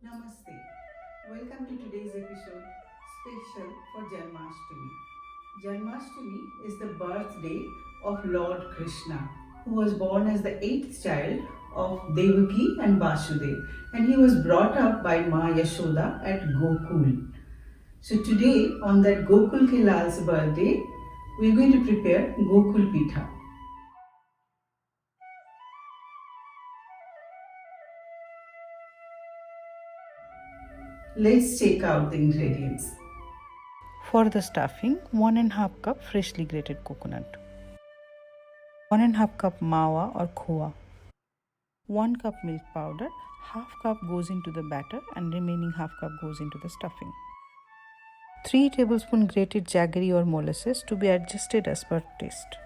Namaste. Welcome to today's episode special for Janmashtami. Janmashtami is the birthday of Lord Krishna, who was born as the eighth child of Devaki and Vasudev, and he was brought up by Ma Yashoda at Gokul. So today, on that Gokul ke Lal's birthday, we are going to prepare Gokulpitha. Let's check out the ingredients. For the stuffing, 1½ cup freshly grated coconut, 1½ cup mawa or khoa, 1 cup milk powder, ½ cup goes into the batter and remaining ½ cup goes into the stuffing. 3 tablespoons grated jaggery or molasses to be adjusted as per taste.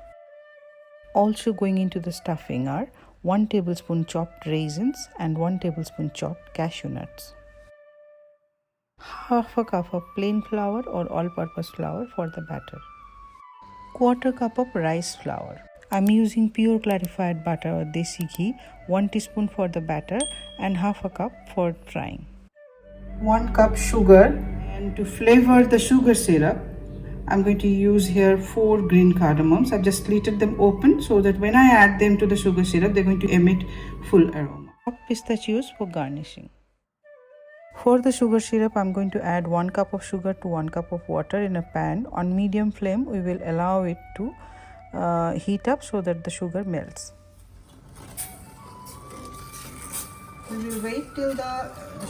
Also going into the stuffing are 1 tablespoon chopped raisins and 1 tablespoon chopped cashew nuts. ½ cup of plain flour or all-purpose flour for the batter. 1/4 cup of rice flour. I'm using pure clarified butter or desi ghee, 1 teaspoon for the batter and ½ cup for frying. 1 cup sugar, and to flavor the sugar syrup, I'm going to use here 4 green cardamoms. I've just slitted them open so that when I add them to the sugar syrup, they're going to emit full aroma. Pistachios for garnishing. For the sugar syrup, I'm going to add 1 cup of sugar to 1 cup of water in a pan. On medium flame, we will allow it to heat up so that the sugar melts. We will wait till the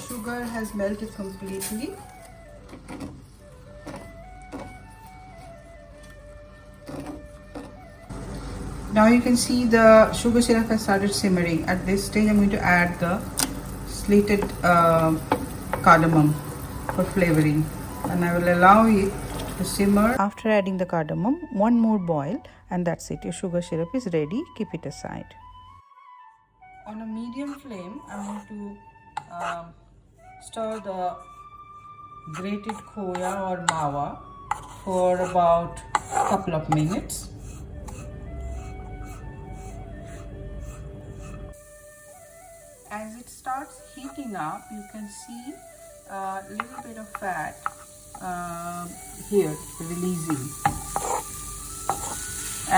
sugar has melted completely. Now you can see the sugar syrup has started simmering. At this stage, I'm going to add the slitted cardamom for flavoring, and I will allow it to simmer. After adding the cardamom, 1 more boil, and that's it. Your sugar syrup is ready. Keep it aside. On a medium flame, I'm going to stir the grated khoya or mawa for about a couple of minutes. As it starts heating up, you can see a little bit of fat here releasing,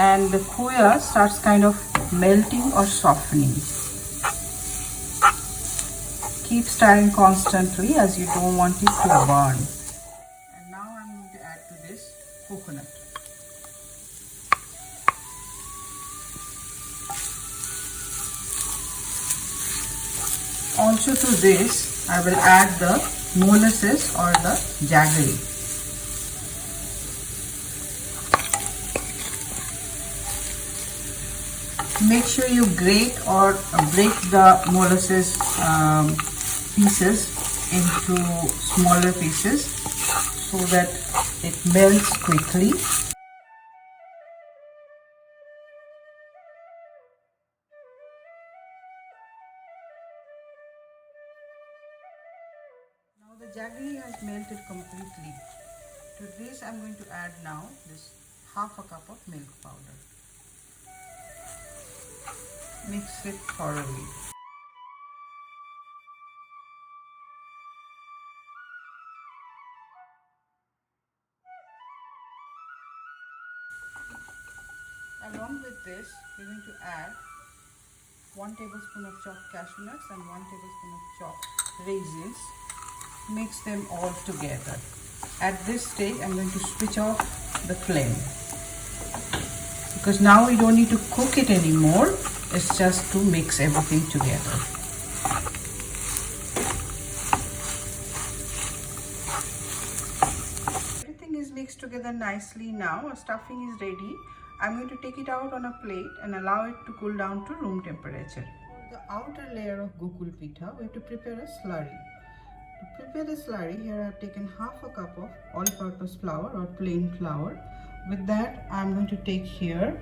and the khoya starts kind of melting or softening. Keep stirring constantly as you don't want it to burn. And now I'm going to add to this coconut. Also to this, I will add the molasses or the jaggery. Make sure you grate or break the molasses pieces into smaller pieces so that it melts quickly. Now the jaggery has melted completely. To this I'm going to add now this ½ cup of milk powder. Mix it thoroughly. Along with this, we're going to add 1 tablespoon of chopped cashew nuts and 1 tablespoon of chopped raisins. Mix them all together. At this stage, I'm going to switch off the flame, because now we don't need to cook it anymore. It's just to mix everything together. Everything is mixed together nicely now. Our stuffing is ready. I'm going to take it out on a plate and allow it to cool down to room temperature. For the outer layer of Gokulpitha, we have to prepare a slurry. To prepare the slurry, here I have taken ½ cup of all-purpose flour or plain flour. With that, I'm going to take here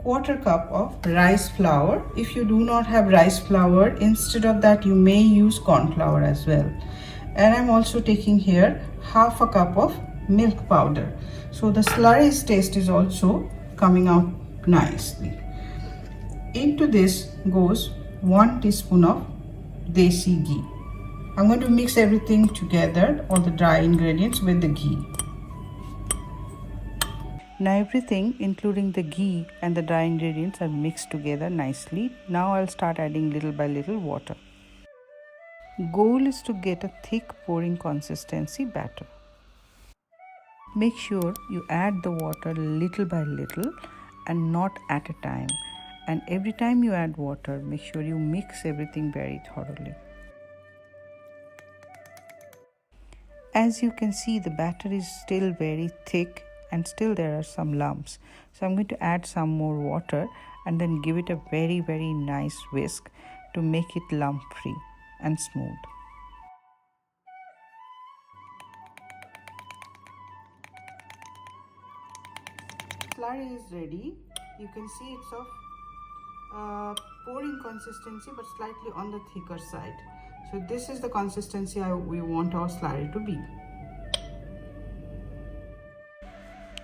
1/4 cup of rice flour. If you do not have rice flour, instead of that you may use corn flour as well. And I'm also taking here ½ cup of milk powder. So the slurry's taste is also coming out nicely. Into this goes 1 teaspoon of desi ghee. I'm going to mix everything together, all the dry ingredients with the ghee. Now everything, including the ghee and the dry ingredients, are mixed together nicely. Now I'll start adding little by little water. Goal is to get a thick pouring consistency batter. Make sure you add the water little by little and not at a time. And every time you add water, make sure you mix everything very thoroughly. As you can see, the batter is still very thick and still there are some lumps. So I'm going to add some more water and then give it a very nice whisk to make it lump free and smooth. Slurry is ready. You can see it's of pouring consistency but slightly on the thicker side. So this is the consistency we want our slurry to be.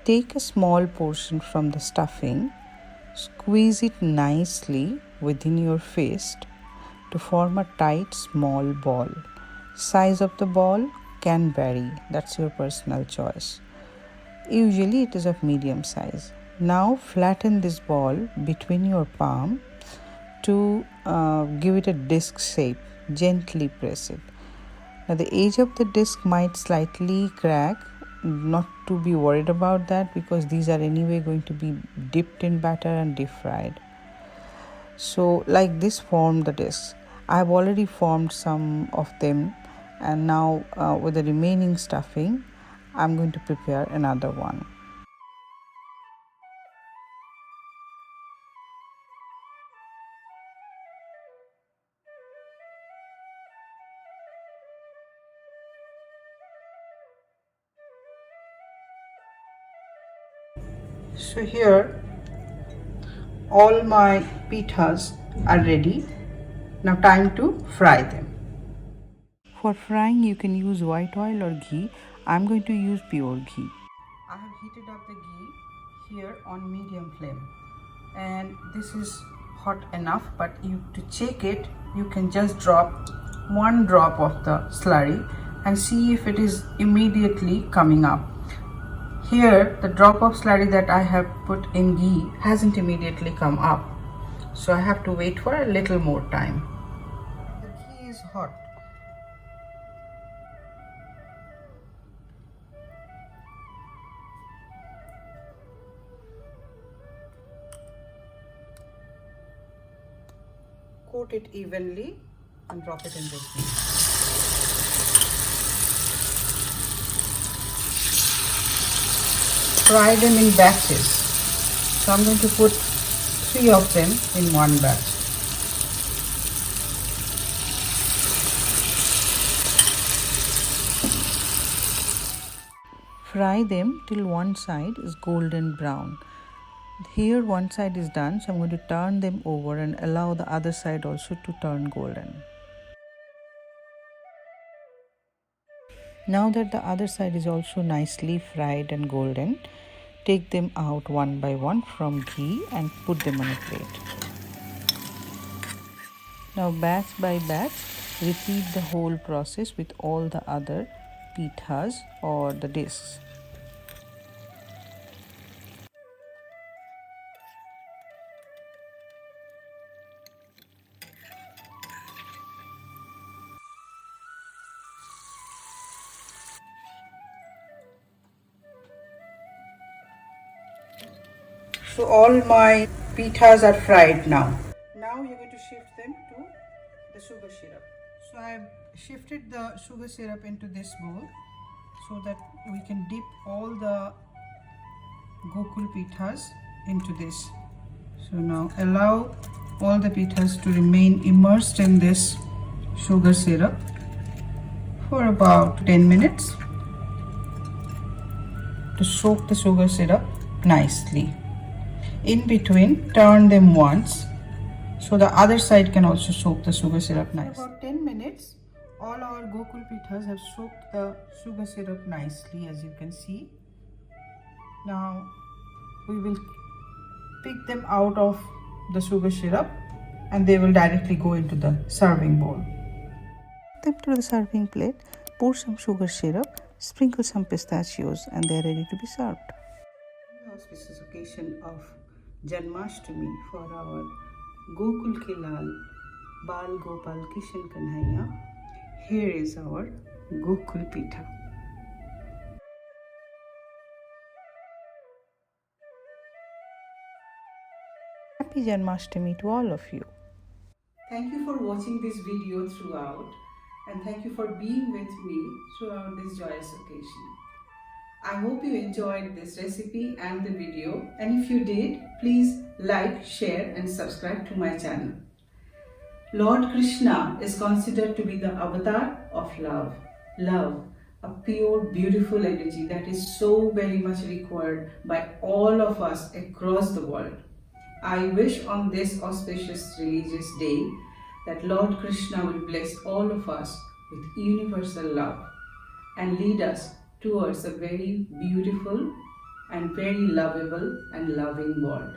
Take a small portion from the stuffing, squeeze it nicely within your fist to form a tight small ball. Size of the ball can vary, that's your personal choice. Usually it is of medium size. Now flatten this ball between your palm to give it a disc shape. Gently press it. Now the edge of the disc might slightly crack. Not to be worried about that because these are anyway going to be dipped in batter and deep fried. So like this, form the discs. I have already formed some of them, and now with the remaining stuffing I'm going to prepare another one. So here all my pithas are ready. Now time to fry them. For frying you can use white oil or ghee. I'm going to use pure ghee. I have heated up the ghee here on medium flame, and this is hot enough, but to check it you can just drop one drop of the slurry and see if it is immediately coming up. Here the drop of slurry that I have put in ghee hasn't immediately come up, so I have to wait for a little more time. The ghee is hot. Coat it evenly and drop it in the ghee. Fry them in batches. So I'm going to put 3 of them in one batch. Fry them till one side is golden brown. Here one side is done, so I'm going to turn them over and allow the other side also to turn golden. Now that the other side is also nicely fried and golden, take them out one by one from ghee and put them on a plate. Now batch by batch, repeat the whole process with all the other pithas or the discs. So all my pithas are fried now. Now you're going to shift them to the sugar syrup. So I've shifted the sugar syrup into this bowl so that we can dip all the gokulpithas into this. So now allow all the pithas to remain immersed in this sugar syrup for about 10 minutes to soak the sugar syrup nicely. In between, turn them once so the other side can also soak the sugar syrup nicely. For about 10 minutes, all our gokulpithas have soaked the sugar syrup nicely, as you can see. Now we will pick them out of the sugar syrup and they will directly go into the serving bowl. them to the serving plate, pour some sugar syrup, sprinkle some pistachios, and they are ready to be served. The auspicious occasion of Janmashtami for our Gokul ke Lal Bal Gopal Kishan Kanhaiya, here is our Gokulpitha. Happy Janmashtami to all of you. Thank you for watching this video throughout, and thank you for being with me throughout this joyous occasion. I hope you enjoyed this recipe and the video, and if you did, please like, share and subscribe to my channel. Lord Krishna is considered to be the avatar of love. Love, a pure, beautiful energy that is so very much required by all of us across the world. I wish on this auspicious religious day that Lord Krishna will bless all of us with universal love and lead us towards a very beautiful and very lovable and loving world.